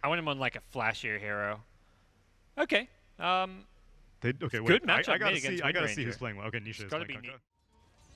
I want him on like a flashier hero. Okay. Okay, wait. Good matchup I gotta made against see. I gotta Wind see who's Ranger. playing well. Okay, Nisha is gotta playing be Kaka.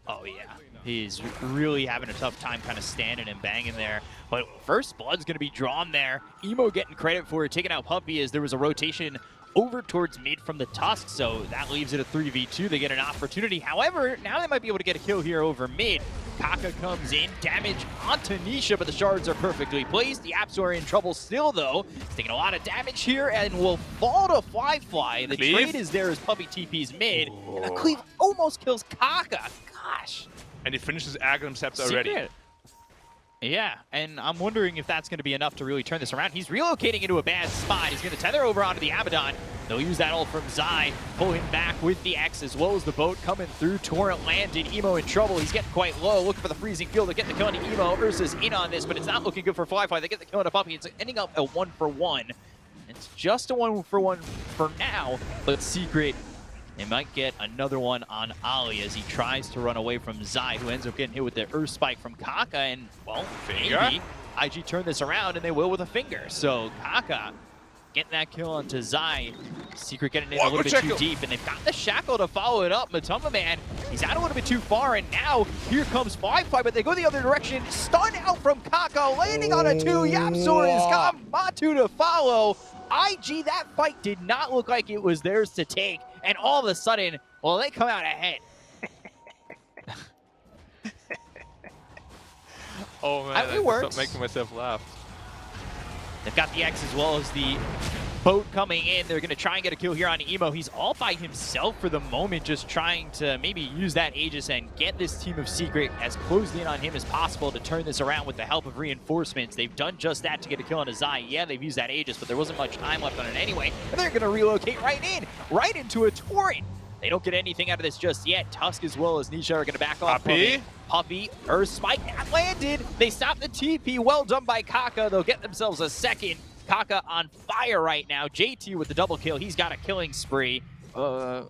Oh yeah, he's really having a tough time kind of standing and banging there. But first blood's gonna be drawn there. Emo getting credit for it, taking out Puppy as there was a rotation over towards mid from the Tusk, so that leaves it a 3v2. They get an opportunity. However, now they might be able to get a kill here over mid. Kaka comes in, damage onto Nisha, but the shards are perfectly placed. The Apps are in trouble still, though. He's taking a lot of damage here and will fall to Fly. The Cleave. trade is there as Puppy TP's mid. And the Cleave almost kills Kaka. Gosh. And he finishes Aghanim Scepter already. Secret. Yeah, and I'm wondering if that's going to be enough to really turn this around. He's relocating into a bad spot. He's going to tether over onto the Abaddon. They'll use that ult from Zai, pull him back with the X as well as the boat coming through. Torrent landed, Emo in trouble. He's getting quite low, looking for the freezing field to get the kill on Emo. Ursa's in on this, but it's not looking good for Fly. They get the kill on a Puppy. It's ending up a 1-for-1. It's just a 1-for-1 for now, but Secret, they might get another one on Ali as he tries to run away from Zai, who ends up getting hit with the Earth Spike from Kaka, and, well, Finger? maybe IG turn this around, and they will with a finger. So Kaka getting that kill onto Zai. Secret getting in a little bit too deep, and they've got the Shackle to follow it up. Matumba Man, he's out a little bit too far, and now here comes Fly, but they go the other direction. Stun out from Kaka, landing on a 2. Yapzor has got Matu to follow. IG, that fight did not look like it was theirs to take, and all of a sudden, well, they come out ahead. Oh man, It I'm works. making myself laugh. They've got the X as well as the boat coming in. They're going to try and get a kill here on Emo. He's all by himself for the moment, just trying to maybe use that Aegis and get this team of Secret as closed in on him as possible to turn this around with the help of reinforcements. They've done just that to get a kill on Zai. Yeah, they've used that Aegis, but there wasn't much time left on it anyway. And they're going to relocate right into a Torrent. They don't get anything out of this just yet. Tusk as well as Nisha are going to back off from it. Puppy, Earth Spike, that landed. They stop the TP. Well done by Kaka. They'll get themselves a second. Kaka on fire right now. JT with the double kill. He's got a killing spree. Got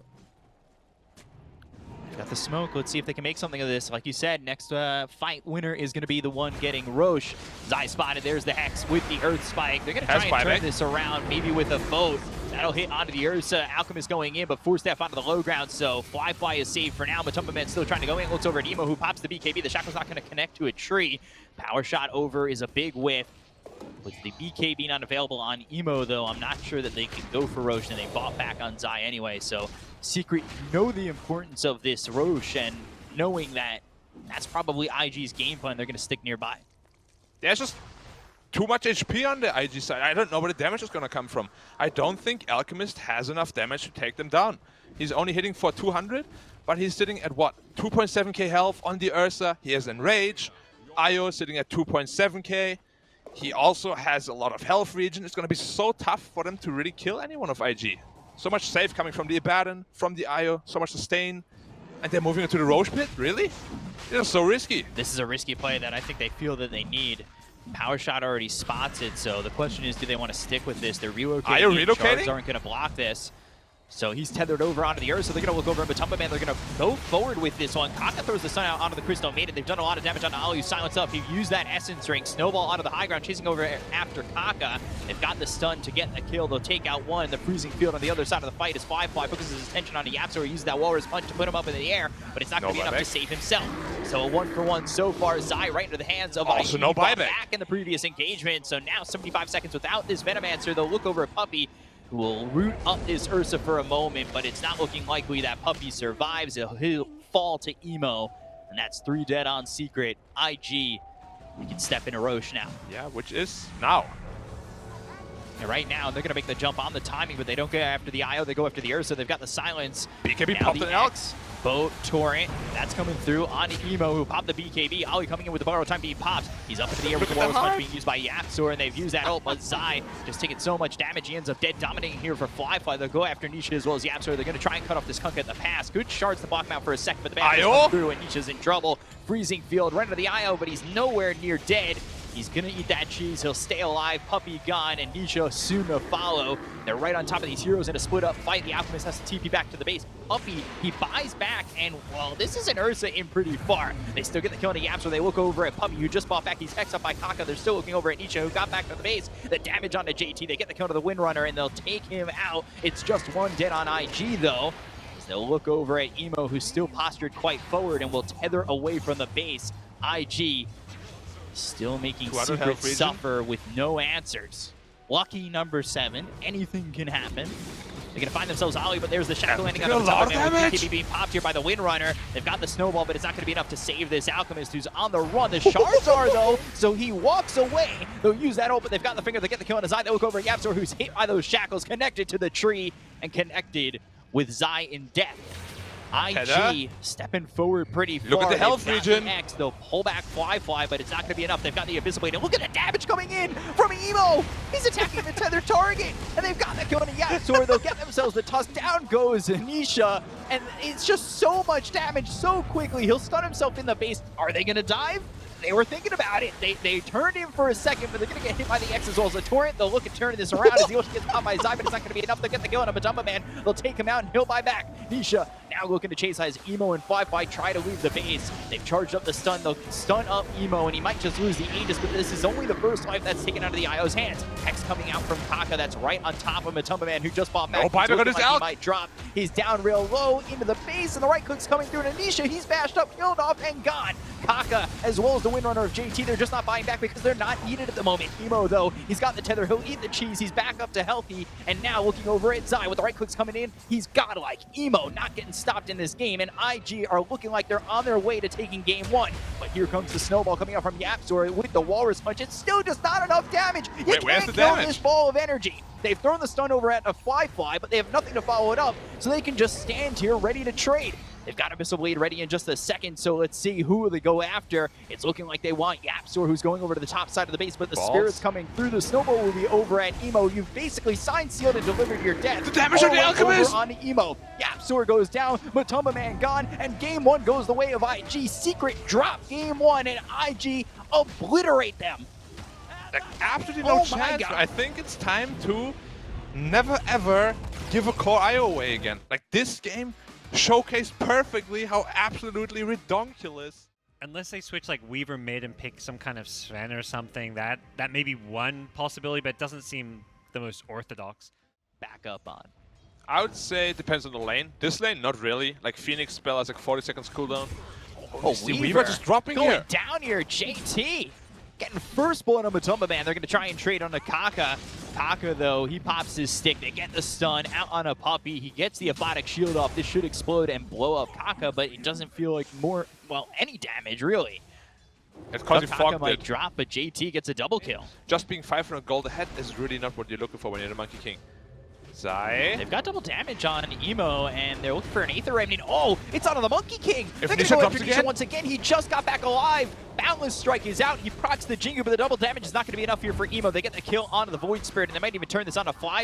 the smoke. Let's see if they can make something of this. Like you said, next fight winner is going to be the one getting Roche. Zai spotted. There's the Hex with the Earth Spike. They're going to try and turn this around, maybe with a boat. That'll hit onto the Ursa. Alchemist going in, but forced F onto the low ground, so Fly is saved for now. Matumba Man still trying to go in. Looks over at Emo, who pops the BKB. The Shackle's not going to connect to a tree. Power shot over is a big whiff. With the BKB not available on Emo, though, I'm not sure that they can go for Roche, and they bought back on Zai anyway. So Secret know the importance of this Roche, and knowing that that's probably IG's game plan, they're going to stick nearby. There's just too much HP on the IG side. I don't know where the damage is going to come from. I don't think Alchemist has enough damage to take them down. He's only hitting for 200, but he's sitting at what? 2.7k health on the Ursa. He has Enrage. Io sitting at 2.7k. He also has a lot of health regen. It's going to be so tough for them to really kill anyone of IG. So much save coming from the Abaddon, from the Io, so much sustain. And they're moving into the Roche pit? Really? They're so risky. This is a risky play that I think they feel that they need. Power shot already spots it, so the question is, do they want to stick with this? They're relocating. Are you relocating? Shards aren't going to block this. So he's tethered over onto the Earth, so they're going to look over at Matumba Man. They're going to go forward with this one. Kaka throws the sun out onto the Crystal Maiden. They've done a lot of damage on Ali, who's silenced up. He used that Essence Ring. Snowball onto the high ground, chasing over after Kaka. They've got the stun to get the kill. They'll take out one. The freezing field on the other side of the fight is Fly focuses his attention on Yapzor. He uses that Walrus Punch to put him up in the air, but it's not going to be enough to save himself. So a 1-for-1 so far. Zai right into the hands of also IG. no buyback. Back in the previous engagement, so now 75 seconds without this Venomancer. They'll look over at Puppy, who will root up this Ursa for a moment, but it's not looking likely that Puppy survives. He'll fall to Emo, and that's 3 dead on Secret. IG, we can step into Roche now. Yeah, which is now. And right now, they're going to make the jump on the timing, but they don't go after the Io, they go after the Ursa. They've got the silence. BKB Now popped the an Alex. X, boat, Torrent, that's coming through on Emo, who popped the BKB. Ali coming in with the borrow time being popped. He's up into the air with the Walrus Punch being used by Yapzor, and they've used that ult, but Zai just taking so much damage. He ends up dead, dominating here for Fly. They'll go after Nisha as well as Yapzor. They're going to try and cut off this Kunk at the pass. Good shards to block him out for a second, but the man comes through, and Nisha's in trouble. Freezing field, right into the Io, but he's nowhere near dead. He's gonna eat that cheese. He'll stay alive. Puppey gone, and Nisha soon to follow. They're right on top of these heroes in a split-up fight. The Alchemist has to TP back to the base. Puppey, he buys back, and, well, this is an Ursa in pretty far. They still get the kill on the Yaps, so they look over at Puppey, who just bought back. He's hexed up by Kaka. They're still looking over at Nisha, who got back to the base. The damage onto JT. They get the kill to the Windrunner, and they'll take him out. It's just one dead on IG, though. They'll look over at Emo, who's still postured quite forward and will tether away from the base. IG still making Secret suffer with no answers. Lucky number 7. Anything can happen. They're going to find themselves Ollie, but there's the shackle landing on the top of him. BKB being popped here by the Windrunner. They've got the snowball, but it's not going to be enough to save this Alchemist who's on the run. The shards are, though, so he walks away. They'll use that ult, but they've got the finger. They get the kill on his eye. They look over at Yapzor, who's hit by those shackles, connected to the tree, and connected with Zai in death. IG stepping forward pretty far. Look at the health regen. X, they'll pull back Fly, but it's not going to be enough. They've got the Abyssal Blade, and look at the damage coming in from Emo. He's attacking the tethered target, and they've got that kill on the Yapzor. They'll get themselves the tusk. Down goes Nisha, and it's just so much damage so quickly. He'll stun himself in the base. Are they going to dive? They were thinking about it. They turned him for a second, but they're going to get hit by the X as well as the Torrent. They'll look at turning this around as the Ocean gets popped by Zai, but it's not going to be enough to get the kill on a Matumba Man. They'll take him out, and he'll buy back. Nisha now looking to chase as Emo and Fly try to leave the base. They've charged up the stun. They'll stun up Emo, and he might just lose the Aegis, but this is only the first life that's taken out of the IO's hands. Hex coming out from Kaka. That's right on top of Matumba Man, who just bought back. He might drop. He's down real low into the base, and the right click's coming through to Nisha. He's bashed up, killed off, and gone. Kaka, as well as the Windrunner of JT, they're just not buying back because they're not needed at the moment. Emo, though, he's got the tether. He'll eat the cheese. He's back up to healthy, and now looking over at Zai with the right clicks coming in. He's godlike. Emo not getting stopped in this game, and IG are looking like they're on their way to taking game 1. But here comes the snowball coming out from Yapzor with the Walrus Punch. It's still just not enough damage. You can't kill this ball of energy. They've thrown the stun over at a Fly, but they have nothing to follow it up, so they can just stand here ready to trade. They've got Abyssal Blade ready in just a second, so let's see who they go after. It's looking like they want Yapzor, who's going over to the top side of the base, but the Spirit's coming through. The snowball will be over at Emo. You've basically signed, sealed, and delivered your death. The damage on the Alchemist! On Emo. Yapzor goes down, Matumba Man gone, and game 1 goes the way of IG. Secret drop game 1, and IG obliterate them. Like, absolutely no chance. I think it's time to never ever give a core IO away again. Like, this game showcased perfectly how absolutely redonkulous. Unless they switch like Weaver mid and pick some kind of Sven or something, that may be one possibility, but it doesn't seem the most orthodox. Back up on. I would say it depends on the lane. This lane, not really. Like, Phoenix spell has like 40 seconds cooldown. Oh, Weaver just dropping going here. Down here, JT. Getting first blood on Matumba Man. They're going to try and trade on the Kaka. Kaka, though, he pops his stick. They get the stun out on a Puppey. He gets the Aphotic Shield off. This should explode and blow up Kaka, but it doesn't feel like any damage, really. It's causing Kaka might drop, but JT gets a double kill. Just being 500 gold ahead is really not what you're looking for when you're the Monkey King. Zai. They've got double damage on Emo, and they're looking for an Aether Remnant. Oh, it's on the Monkey King. If they're going to go after Nisha once again. He just got back alive. Boundless Strike is out. He procs the Jingu, but the double damage is not going to be enough here for Emo. They get the kill onto the Void Spirit, and they might even turn this on to Fly.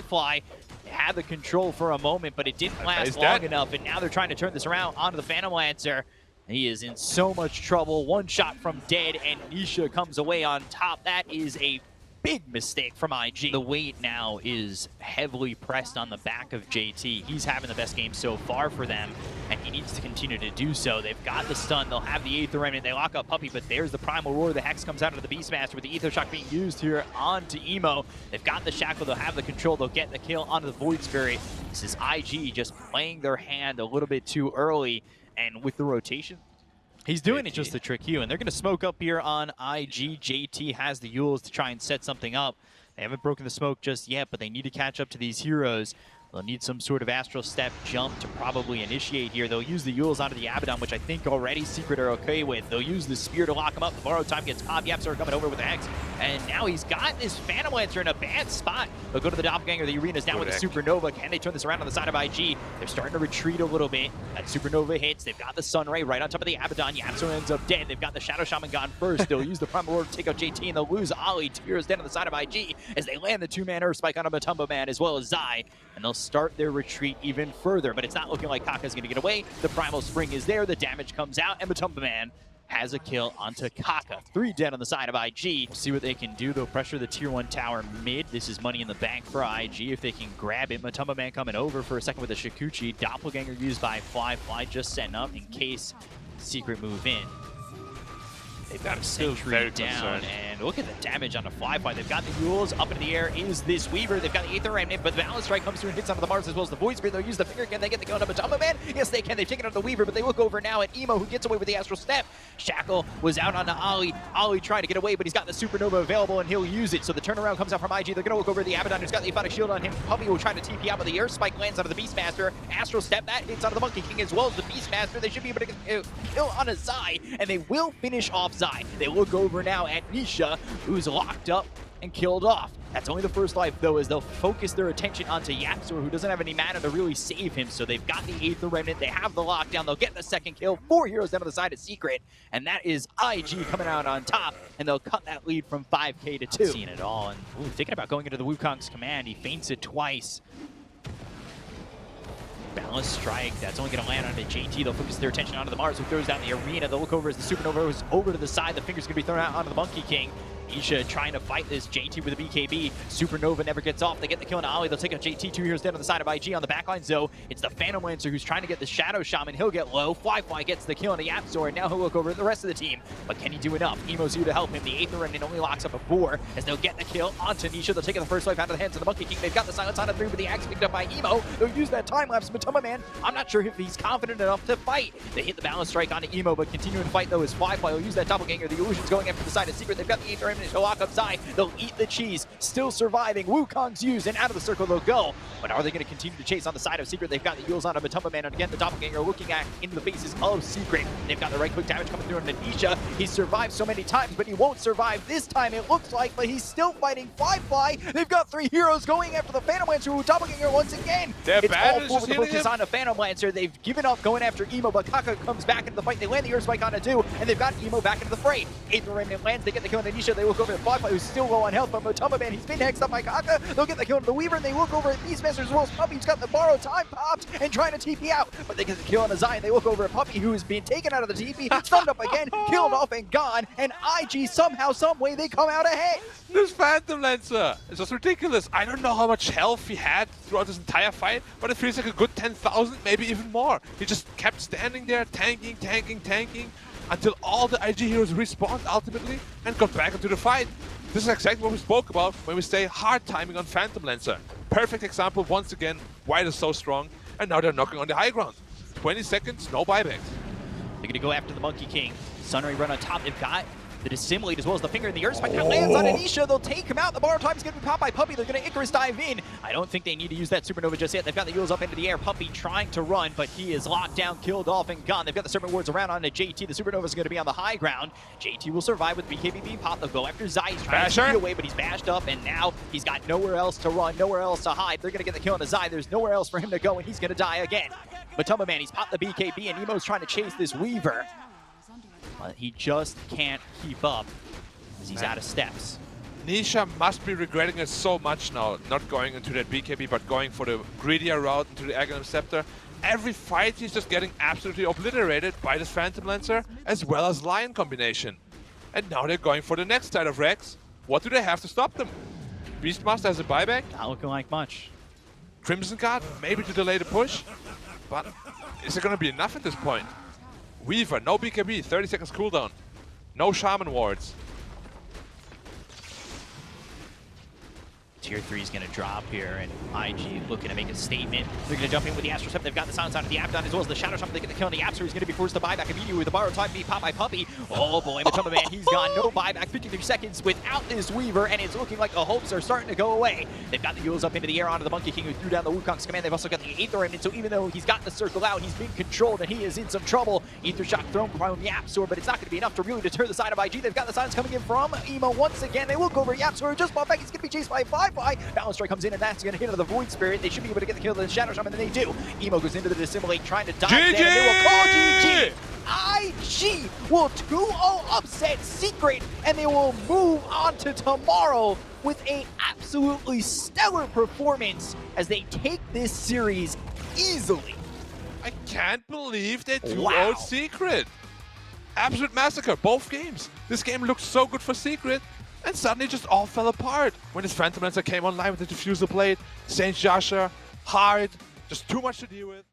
They had the control for a moment, but it didn't last long enough, and now they're trying to turn this around onto the Phantom Lancer. He is in so much trouble. One shot from dead, and Nisha comes away on top. That is a big mistake from IG. The weight now is heavily pressed on the back of JT. He's having the best game so far for them, and he needs to continue to do so. They've got the stun. They'll have the Aether Remnant. They lock up Puppey, but there's the Primal Roar. The Hex comes out of the Beastmaster with the Aether Shock being used here onto Emo. They've got the Shackle. They'll have the control. They'll get the kill onto the Void Spirit. This is IG just playing their hand a little bit too early, and with the rotation, he's doing it just to trick you, and they're going to smoke up here on IG. JT has the Euls to try and set something up. They haven't broken the smoke just yet, but they need to catch up to these heroes. They'll need some sort of Astral Step jump to probably initiate here. They'll use the Euls onto the Abaddon, which I think already Secret are okay with. They'll use the Spear to lock him up. The Borrowed Time gets popped. Yapzor coming over with the Hex. And now he's got this Phantom Lancer in a bad spot. They'll go to the Doppelganger. The arena's down with a Supernova. Can they turn this around on the side of IG? They're starting to retreat a little bit. That Supernova hits. They've got the Sunray right on top of the Abaddon. Yapzor ends up dead. They've got the Shadow Shaman gone first. They'll use the Primal Roar to take out JT, and they'll lose Ollie. 2 heroes dead on the side of IG as they land the 2-man Earth Spike on a Matumba Man as well as Zai. And they'll start their retreat even further, but it's not looking like Kaka's going to get away. The Primal Spring is there, the damage comes out, and Matumba Man has a kill onto Kaka. 3 dead on the side of IG. We'll see what they can do. They'll pressure the tier 1 tower mid. This is money in the bank for IG if they can grab it. Matumba Man coming over for a second with a Shikuchi. Doppelganger used by Fly. Fly just setting up in case Secret move in. They've got a sentry down, and look at the damage on the Fly. They've got the Yules. Up in the air is this Weaver. They've got the Aether Remnant, but the Balance Strike comes through and hits onto the Mars as well as the Void Spirit. They'll use the Finger. Can they get the kill on Matumba Man? Yes, they can. They've taken out the Weaver, but they look over now at Emo, who gets away with the Astral Step. Shackle was out on Ali. Ali trying to get away, but he's got the Supernova available, and he'll use it. So the turnaround comes out from IG. They're going to look over at the Abaddon, who's got the Aphotic Shield on him. Puppy will try to TP out, but the Air Spike lands onto the Beastmaster. Astral Step, that hits onto the Monkey King as well as the Beastmaster. They should be able to get kill on a Zai, and they will finish off Zai. They look over now at Nisha, who's locked up and killed off. That's only the first life, though, as they'll focus their attention onto Yapzor, who doesn't have any mana to really save him. So they've got the Aether Remnant, they have the lockdown, they'll get the second kill. 4 heroes down to the side of Secret, and that is IG coming out on top, and they'll cut that lead from 5K to 2. Seeing it all, and thinking about going into the Wukong's command. He feints it twice. Balance Strike, that's only going to land onto JT. They'll focus their attention onto the Mars, who throws down the arena. They'll look over as the Supernova goes over to the side. The Finger's going to be thrown out onto the Monkey King. Isha trying to fight this JT with a BKB. Supernova never gets off. They get the kill on Ali. They'll take out JT. 2 heroes dead on the side of IG on the backline. So it's the Phantom Lancer who's trying to get the Shadow Shaman. He'll get low. Fly gets the kill on the Yapzor, and now he'll look over at the rest of the team. But can he do enough? Emo's here to help him. The Aether Remnant only locks up a 4 as they'll get the kill onto Nisha. They'll take the first life out of the hands of the Monkey King. They've got the silence on a 3, but the axe picked up by Emo. They'll use that time lapse. Matumba Man, I'm not sure if he's confident enough to fight. They hit the Balance Strike onto Emo, but continuing to fight though is Fly. Will use that Doppelganger. The Illusion's going after the side of Secret. They've got the Aether Remnant to lock up Zai. They'll eat the cheese, still surviving. Wukong's used, and out of the circle they'll go. But are they going to continue to chase on the side of Secret? They've got the Yules on a Matumba Man, and again the Doppelganger looking at into the faces of Secret. They've got the right-click damage coming through on Nisha. He's survived so many times, but he won't survive this time, it looks like, but he's still fighting Fly. They've got 3 heroes going after the Phantom Lancer, who Doppelganger once again. It's all 4 with the focus on the Phantom Lancer. They've given up going after Emo, but Kaka comes back into the fight. They land the Earth Spike on a 2, and they've got Emo back into the fray. Aether Remnant lands, they get the kill on Nisha. They look over at Fly, who's still low on health, but Matumba Man, he's been hexed up by Kaka. They'll get the kill on the Weaver, and they look over at Beastmaster as well as Puppy, who's got the borrowed time popped and trying to TP out. But they get the kill on the Zion. They look over at Puppy, who is being taken out of the TP, stunned up again, killed off and gone. And IG, somehow, someway, they come out ahead. This Phantom Lancer is just ridiculous. I don't know how much health he had throughout this entire fight, but it feels like a good 10,000, maybe even more. He just kept standing there, tanking, until all the IG heroes respawned ultimately and got back into the fight. This is exactly what we spoke about when we say hard timing on Phantom Lancer. Perfect example once again why they're so strong, and now they're knocking on the high ground. 20 seconds, no buybacks. They're going to go after the Monkey King. Sunray run on top. They've got the Dissimilate as well as the Finger, and the Earth Spike lands on Anisha. They'll take him out. The borrow time is going to be popped by Puppy. They're going to Icarus dive in. I don't think they need to use that Supernova just yet. They've got the Yules up into the air. Puppy trying to run, but he is locked down, killed off, and gone. They've got the Serpent Wards around onto JT. The Supernova is going to be on the high ground. JT will survive with BKB being popped. They'll go after Zai. He's trying to get away, but he's bashed up, and now he's got nowhere else to run, nowhere else to hide. They're going to get the kill on the Zai. There's nowhere else for him to go, and he's going to die again. Matumba Man, he's popped the BKB, and Nemo's trying to chase this Weaver. But he just can't keep up as he's out of steps. Nisha must be regretting it so much now, not going into that BKB, but going for the greedier route into the Aghanim Scepter. Every fight he's just getting absolutely obliterated by this Phantom Lancer, as well as Lion combination. And now they're going for the next side of Rex. What do they have to stop them? Beastmaster has a buyback. Not looking like much. Crimson Guard, maybe to delay the push. But is it going to be enough at this point? Weaver, no BKB, 30 seconds cooldown. No Shaman wards. Tier 3 is going to drop here, and IG looking to make a statement. They're going to jump in with the Astral Step. They've got the silence out of the Abaddon as well as the Shadow Shaman. They get the kill on the Yapzor. He's going to be forced to buy back immediately with the borrowed time being popped by Puppy. Oh boy, Matumba Man, he's gone. No buyback, 53 seconds without this Weaver, and it's looking like the hopes are starting to go away. They've got the Yules up into the air onto the Monkey King, who threw down the Wukong's command. They've also got the Aether Remnant, so even though he's got the circle out, he's being controlled, and he is in some trouble. Aether Shock thrown from Yapzor, but it's not going to be enough to really deter the side of IG. They've got the silence coming in from Emo once again. They look over Yapzor, just bought back. He's going to be chased by Fly. Balance Strike comes in, and that's going to hit into the Void Spirit. They should be able to get the kill of the Shadow Shaman, and they do. Emo goes into the Dissimilate, trying to dive down, and they will call GG. IG will 2-0 upset Secret, and they will move on to tomorrow with an absolutely stellar performance as they take this series easily. I can't believe they 2-0 Secret. absolute massacre, both games. This game looked so good for Secret, and suddenly just all fell apart. When his Phantom Lancer came online with the Diffuser Blade, Saint Jasher, hard, just too much to deal with.